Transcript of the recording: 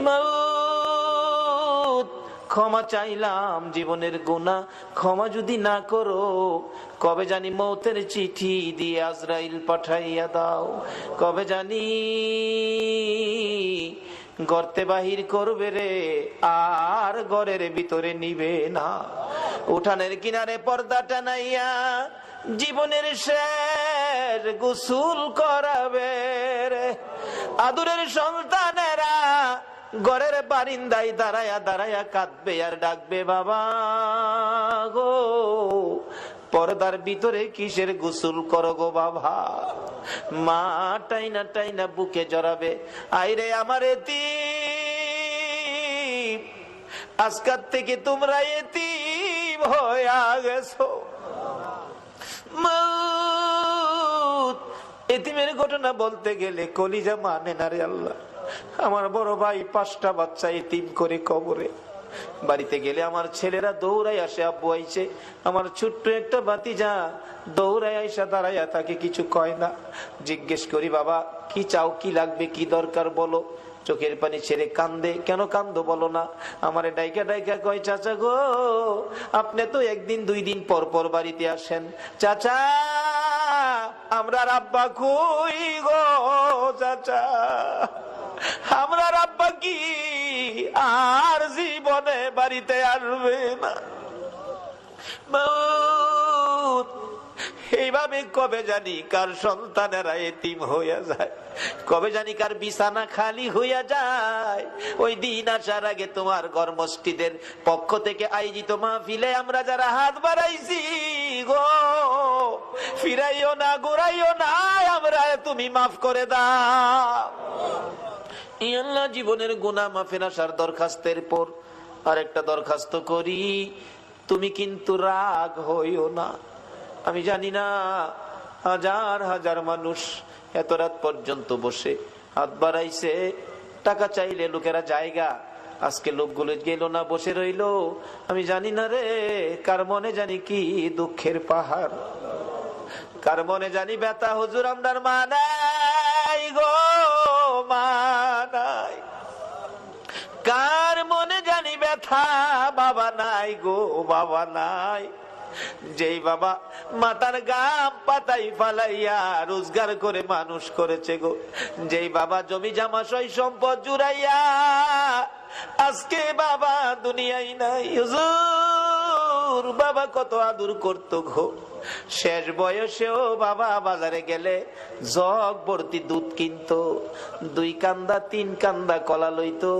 মাউত ক্ষমা চাইলাম জীবনের গুনাহ ক্ষমা যদি না করো, কবে জানি মৌতের চিঠি দিয়ে আজরাইল পাঠাইয়া দাও, কবে জানি গর্তে বাহির করবে রে, আর ঘরের ভিতরে নিবে না। উঠানের কিনারে পর্দা টানাইয়া জীবনের শেষ গোসল করাবে রে। আদুরের সন্তানেরা ঘরের বারিন্দায় দাঁড়ায়া দাঁড়ায়া কাঁদবে আর ডাকবে, বাবা গো পর্দার ভিতরে কিসের গোসল করো গো বাবা। মা টাইনা টাইনা বুকে জড়াবে, আইরে আমার এতিম, আজকাল থেকে তোমরা এতিম হয়ে গেছো। এতিমের ঘটনা বলতে গেলে কলিজা মানে না রে আল্লাহ। আমার বড় ভাই 5টা বাচ্চা এতিম করে কবরে। বাড়িতে গেলে আমার ছেলেরা দৌড়াই আসে, আব্বু আইছে। আমার ছোট্ট একটা ভাতিজা দৌড়াই আইসা দাঁড়াইয়া তাকে কিছু কয় না। জিজ্ঞেস করি, বাবা কি চাও, কি লাগবে, কি দরকার বলো। চোখের পানি ছেড়ে কান্দে। কেন কান্দো বলো না। আমারে ডাইকা ডাইকা কয়, চাচা গো আপনি তো 1 দিন 2 দিন পর পর বাড়িতে আসেন, চাচা আমরা আব্বা কই গো, চাচা আমরা আব্বা কি আর জীবনে বাড়িতে আসবে না। এইভাবে কবে জানি কার সন্তানেরা এতিম হইয়া যায়, কবে জানি কার বিছানা খালি হইয়া যায়। ওই দিন আসার আগে তোমার ঘর মসজিদের পক্ষ থেকে আয়োজিত মাহফিলে আমরা যারা হাত বাড়াইছি গো, ফিরাইও না, ঘুরাইও না, আমরা তুমি মাফ করে দাও। আল্লাহ জীবনের গুনাহ মাফের আসার দরখাস্তের পর আরেকটা দরখাস্ত করি, তুমি কিন্তু রাগ হইও না। আমি জানি না হাজার হাজার মানুষ এত রাত পর্যন্ত বসে হাত বাড়াইছে, টাকা চাইলে লোকেরা জায়গা, আজকে লোকগুলো গেল না, বসে রইল। আমি জানি না রে কার মনে জানি কি দুঃখের পাহাড়, কার মনে জানি ব্যথা। হুজুর আমরার মা নাই গো, মা নাই। কার মনে জানি ব্যথা, বাবা নাই গো, বাবা নাই। যেই বাবা মাথার গাম পাতাই ফালাইয়া রোজগার করে মানুষ করেছে গো, যেই বাবা জমি জামা সই সম্পদ জুড়াইয়া আজকে বাবা দুনিয়ায় নাই। হুজুর বাবা কত আদর করতো গো, শেষ বয়সেও বাবা বাজারে গেলে জগ ভর্তি দুধ কিনতো, 2 কান্দা 3 কান্দা কলা লইতো।